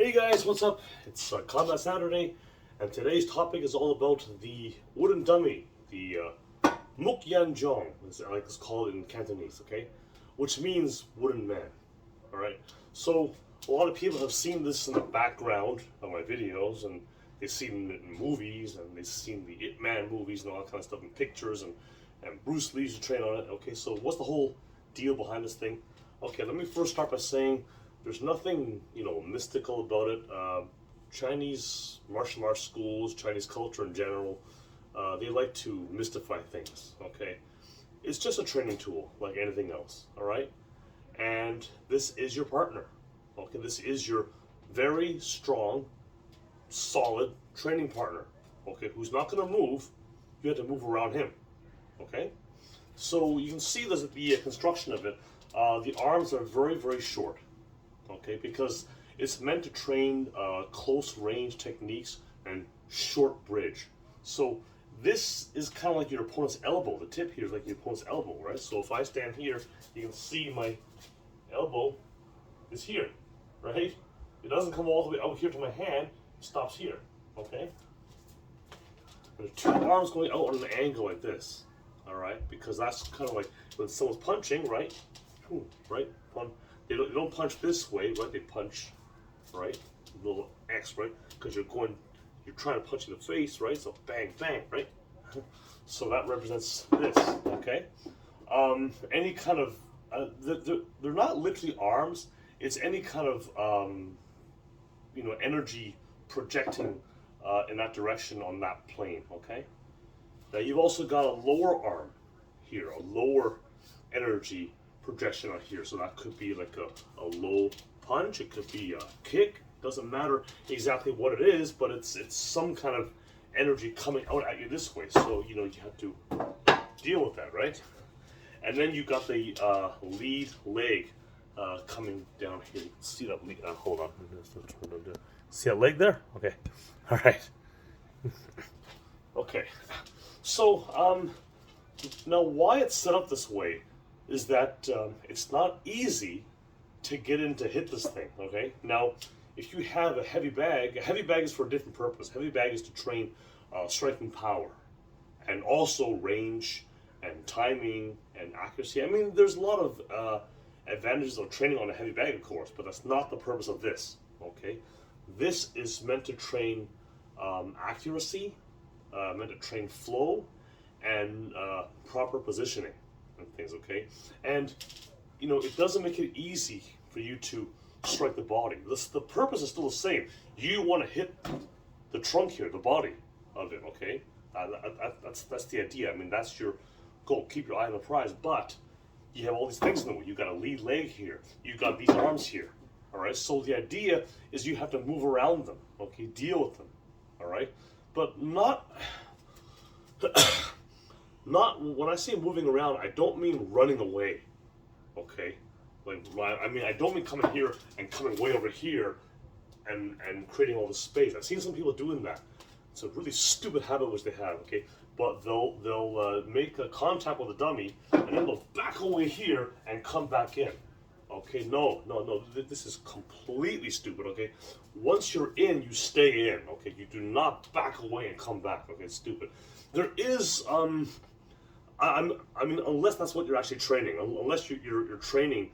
Hey guys, what's up? It's Combat Saturday, and today's topic is all about the wooden dummy, the Mook Jong, as I like to call it in Cantonese, okay? Which means wooden man, alright? So, a lot of people have seen this in the background of my videos, and they've seen it in movies, and they've seen the Ip Man movies and all that kind of stuff in pictures, and Bruce Lee used to train on it, okay? So, what's the whole deal behind this thing? Okay, let me first start by saying there's nothing, mystical about it. Chinese martial arts schools, Chinese culture in general, they like to mystify things, okay? It's just a training tool like anything else, all right? And this is your partner, okay? This is your very strong, solid training partner, okay? Who's not gonna move, you have to move around him, okay? So you can see this at the construction of it. The arms are very, very short, okay, because it's meant to train close range techniques and short bridge. So this is kind of like your opponent's elbow. The tip here is like your opponent's elbow, right? So if I stand here, you can see my elbow is here, right? It doesn't come all the way out here to my hand, it stops here, okay? There's two arms going out on an angle like this, all right? Because that's kind of like when someone's punching, right? Right? They don't punch this way, right? They punch, right? A little X, right? Because you're trying to punch in the face, right? So bang, bang, right? So that represents this, okay? Any kind of, they're not literally arms. It's any kind of, energy projecting in that direction on that plane, okay? Now you've also got a lower arm here, a lower energy projection on here. So that could be like a low punch, it could be a kick, doesn't matter exactly what it is, but it's some kind of energy coming out at you this way. So you have to deal with that, right? And then you got the lead leg coming down here. You can see that lead. Hold on. See that leg there? Okay. All right. Okay. So now why it's set up this way is that it's not easy to get in to hit this thing, okay? Now, if you have a heavy bag is for a different purpose. Heavy bag is to train striking power and also range and timing and accuracy. I mean, there's a lot of advantages of training on a heavy bag, of course, but that's not the purpose of this, okay? This is meant to train accuracy, meant to train flow, and proper positioning and things, okay? And it doesn't make it easy for you to strike the body. The purpose is still the same. You want to hit the trunk here, the body of it, okay? That's the idea. I mean, that's your goal. Keep your eye on the prize, but you have all these things in the way. You got a lead leg here. You got these arms here. All right. So the idea is you have to move around them, okay? Deal with them, all right? But not. Not when I say moving around, I don't mean running away, okay? I don't mean coming here and coming way over here and creating all this space. I've seen some people doing that. It's a really stupid habit which they have, okay? But they'll make a contact with the dummy and then they'll back away here and come back in. Okay, no, this is completely stupid, okay? Once you're in, you stay in, okay? You do not back away and come back, okay? It's stupid. There is, I mean, unless that's what you're actually training, unless you're training,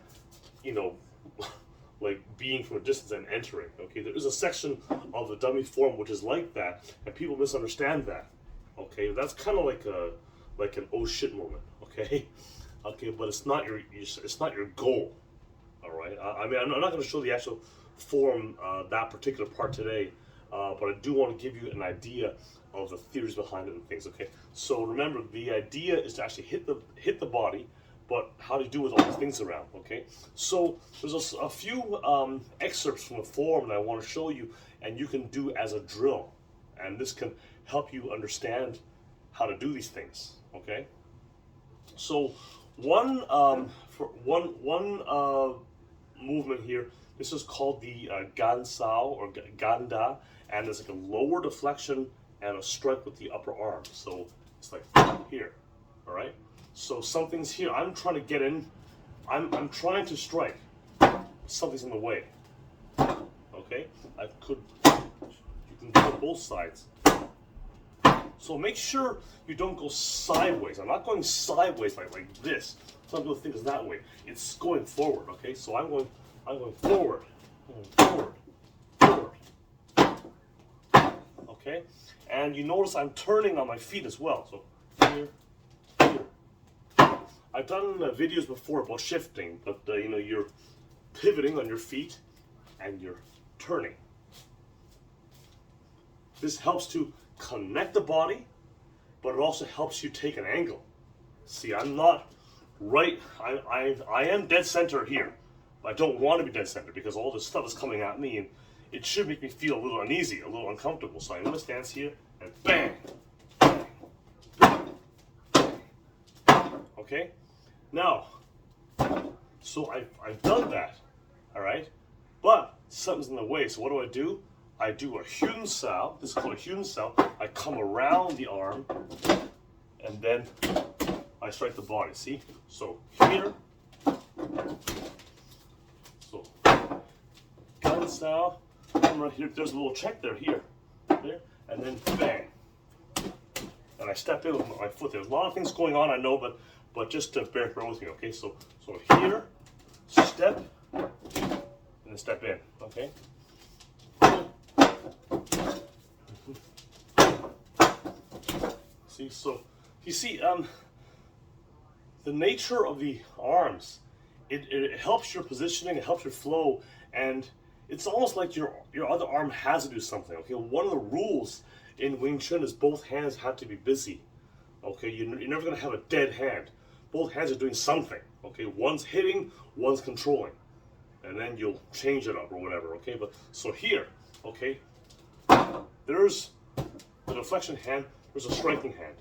like being from a distance and entering, okay? There is a section of the dummy form which is like that, and people misunderstand that, okay? That's kind of like an oh shit moment, okay? Okay, but it's not your goal. All right. I mean, I'm not going to show the actual form, that particular part today, but I do want to give you an idea of the theories behind it and things. Okay. So remember, the idea is to actually hit the body, but how to do with all these things around. Okay. So there's a few excerpts from the form that I want to show you, and you can do as a drill, and this can help you understand how to do these things. Okay. So one movement here. This is called the gansao or ganda, and there's like a lower deflection and a strike with the upper arm. So it's like here, all right? So something's here. I'm trying to get in. I'm trying to strike. Something's in the way. okay? You can do both sides. So make sure you don't go sideways. I'm not going sideways like this. Some people think it's that way. It's going forward, okay? So I'm going forward, forward, forward. Okay? And you notice I'm turning on my feet as well. So here, here. I've done videos before about shifting, but you know, you're pivoting on your feet and you're turning. This helps to connect the body, but it also helps you take an angle. See, I'm not right, I am dead center here. I don't want to be dead center because all this stuff is coming at me and it should make me feel a little uneasy, a little uncomfortable. So I'm going to stand here and bang, bang, bang. Okay? Now, so I've done that, all right? But something's in the way, so what do? I do a Hyun Sao. This is called a Hyun Sao. I come around the arm, and then I strike the body. See? So here. So Gun Sao. Come right here. There's a little check there. Here, there, and then bang. And I step in with my foot. There's a lot of things going on, I know, but just bear with me, okay? So here, step, and then step in, okay? See, so you see, the nature of the arms, it helps your positioning, it helps your flow, and it's almost like your other arm has to do something. Okay, one of the rules in Wing Chun is both hands have to be busy. Okay, you're never gonna have a dead hand. Both hands are doing something. Okay, one's hitting, one's controlling, and then you'll change it up or whatever. Okay, but so here, okay, there's the deflection hand. There's a striking hand,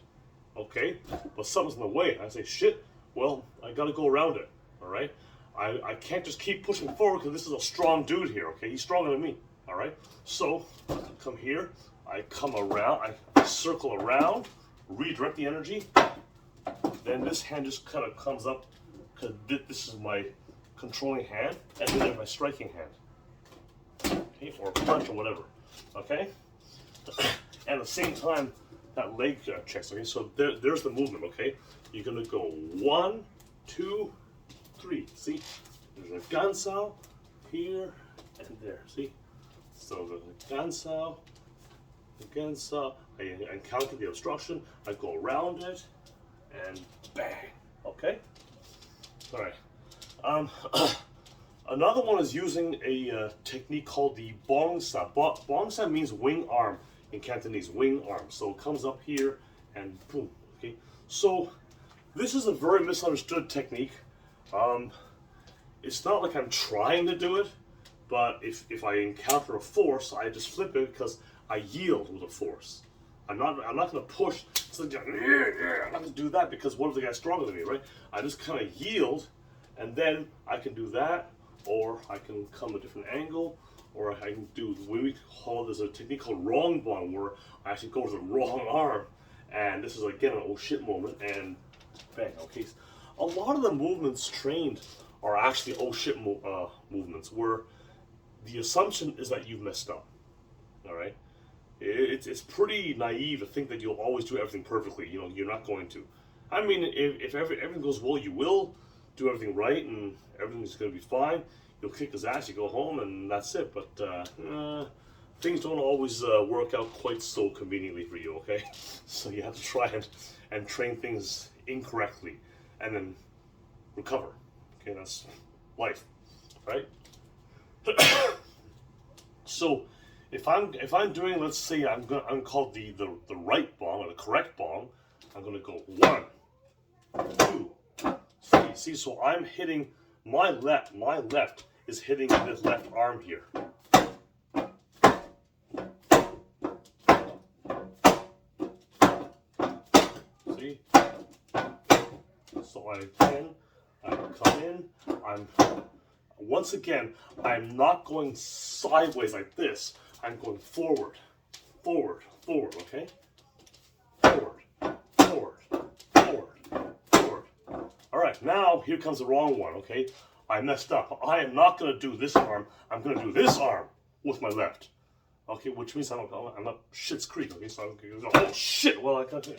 okay? But something's in the way. I say, shit, well, I gotta go around it, all right? I can't just keep pushing forward because this is a strong dude here, okay? He's stronger than me, all right? So, I come here, I come around, I circle around, redirect the energy, then this hand just kind of comes up because this is my controlling hand, and then there's my striking hand, okay? Or punch or whatever, okay? And at the same time, that leg checks, okay? So there's the movement, okay? You're gonna go 1, 2, 3. See? There's a gansao here and there, see? So the gansao, I encounter the obstruction, I go around it, and bang, okay? All right. Another one is using a technique called the bongsa. Bongsa means wing arm. In Cantonese, wing arm. So it comes up here and boom. Okay. So this is a very misunderstood technique. It's not like I'm trying to do it, but if I encounter a force, I just flip it because I yield with a force. I'm not gonna push. So I'm not gonna do that because what if the guy's stronger than me, right? I just kind of yield, and then I can do that, or I can come a different angle. Or I can do what we call, there's a technique called wrong bong, where I actually go to the wrong arm, and this is again an oh shit moment, and bang. Okay, a lot of the movements trained are actually oh shit movements, where the assumption is that you've messed up. All right, it's pretty naive to think that you'll always do everything perfectly. You know, you're not going to. I mean, if everything goes well, you will do everything right, and everything's going to be fine. You'll kick his ass, you go home, and that's it. But things don't always work out quite so conveniently for you, okay? So you have to try and train things incorrectly, and then recover. Okay, that's life, right? So if I'm doing, let's say I'm called the right bong or the correct bong, I'm gonna go 1, 2, 3. See, so I'm hitting. My left is hitting this left arm here. See? So I come in, once again, I'm not going sideways like this. I'm going forward, forward, forward, okay? Forward, forward, forward, forward. All right, now here comes the wrong one, okay? I messed up. I am not going to do this arm. I'm going to do this arm. with my left. Okay, which means I'm not Shit's Creek. Okay, so oh shit! Well, I got to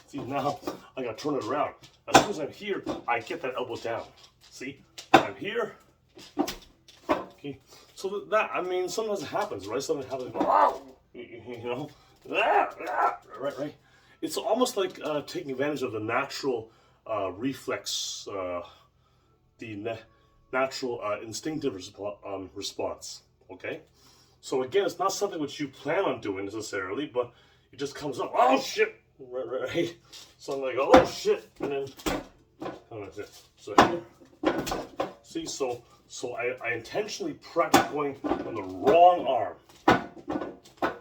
see now. I got to turn it around. As soon as I'm here, I get that elbow down. See, I'm here. Okay, so that I mean, sometimes it happens, right? Something happens. You know, right. It's almost like taking advantage of the natural reflex, the natural instinctive response. Okay, so again, it's not something which you plan on doing necessarily, but it just comes up. Oh shit! Right. So I'm like, oh shit, and then so here, see, so I intentionally practice going on the wrong arm.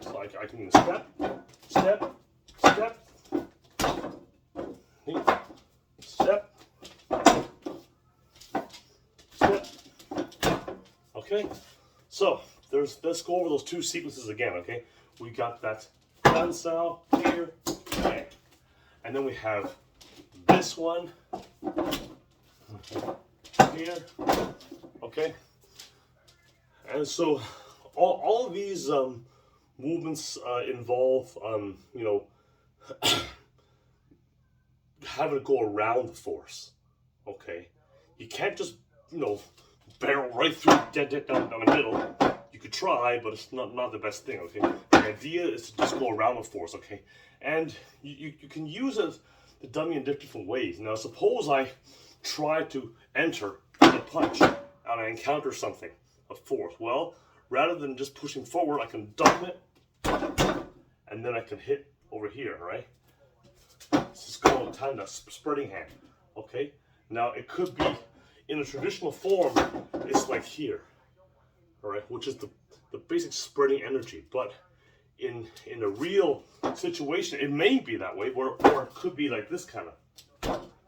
So I can step, step, step, step, step. Okay, so let's go over those two sequences again. Okay, we got that Gansao here, bang, and then we have this one here. Okay, and so all of these movements involve you know, having to go around the force. Okay, you can't just, you know, barrel right through down the middle. You could try, but it's not the best thing. Okay, the idea is to just go around the force. Okay, and you can use the dummy in different ways. Now suppose I try to enter the punch and I encounter something, a force. Well, rather than just pushing forward, I can dump it and then I can hit over here, right? This is called Tanda, spreading hand. Okay, now it could be in a traditional form, it's like here, all right, which is the basic spreading energy. But in a real situation, it may be that way, or it could be like this kind of,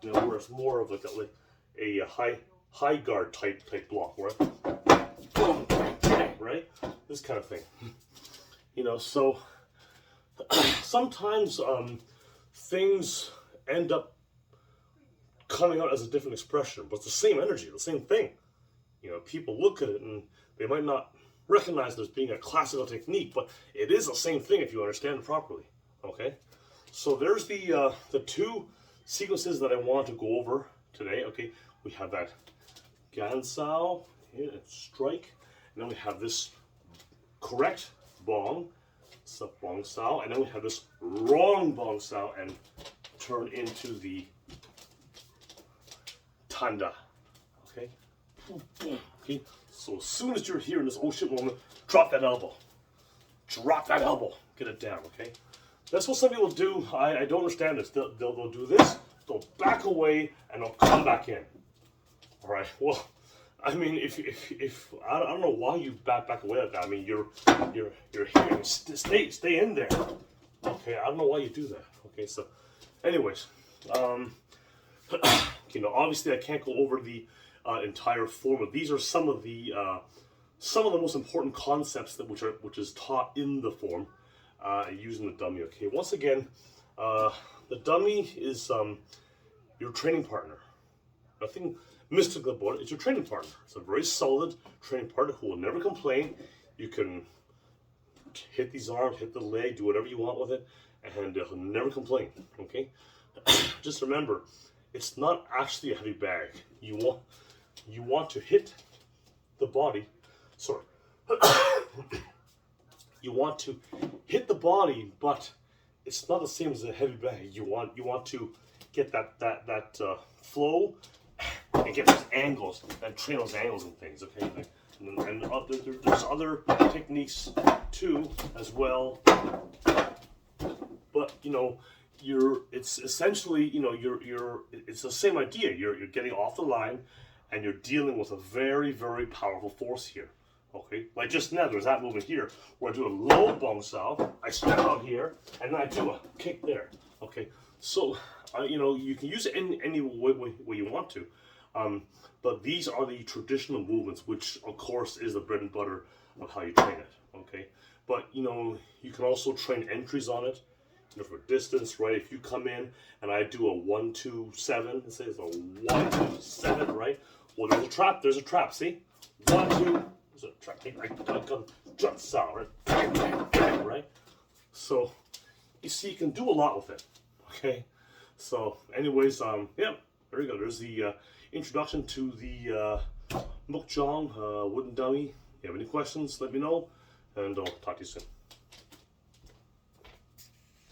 you know, where it's more of like a high guard type block, right? Boom, right? This kind of thing. You know, so sometimes things end up coming out as a different expression, but it's the same energy, the same thing. You know, people look at it and they might not recognize it as being a classical technique, but it is the same thing if you understand it properly. Okay, so there's the two sequences that I want to go over today. Okay, we have that Gansao, strike, and then we have this correct bong, bong sao, and then we have this wrong bong sao and turn into the Tanda. Okay? Okay? So as soon as you're here in this oh shit moment, drop that elbow. Drop that elbow. Get it down, okay? That's what some people do. I don't understand this. They'll do this, they'll back away, and they'll come back in. Alright, well, I mean, if I don't know why you back away like that. I mean, you're here. Stay in there. Okay, I don't know why you do that. Okay, so, anyways, you know, obviously I can't go over the entire form, but these are some of the most important concepts which is taught in the form using the dummy. Okay, once again, the dummy is your training partner. Nothing mystical about it. It's your training partner. It's a very solid training partner who will never complain. You can hit these arms, hit the leg, do whatever you want with it, and he'll never complain. Okay, just remember, it's not actually a heavy bag. You want to hit the body. Sorry. You want to hit the body, but it's not the same as a heavy bag. You want to get that flow and get those angles and train those angles and things. Okay, and there's other techniques too as well. But you know, it's essentially, you know, it's the same idea. You're getting off the line, and you're dealing with a very, very powerful force here. Okay, like just now, there's that movement here where I do a low bong sao, I step out here, and then I do a kick there. Okay, so you know, you can use it in any way you want to, but these are the traditional movements, which of course is the bread and butter of how you train it. Okay, but you know, you can also train entries on it. You know, for distance, right? If you come in and I do a 1, 2, 7, it says a 1, 2, 7, right? Well, there's a trap. See, 1, 2, So try to take my gun sound, right? So you see, you can do a lot with it. Okay. So, anyways, yeah, there we go. There's the introduction to the Mook Jong wooden dummy. If you have any questions, let me know, and I'll talk to you soon.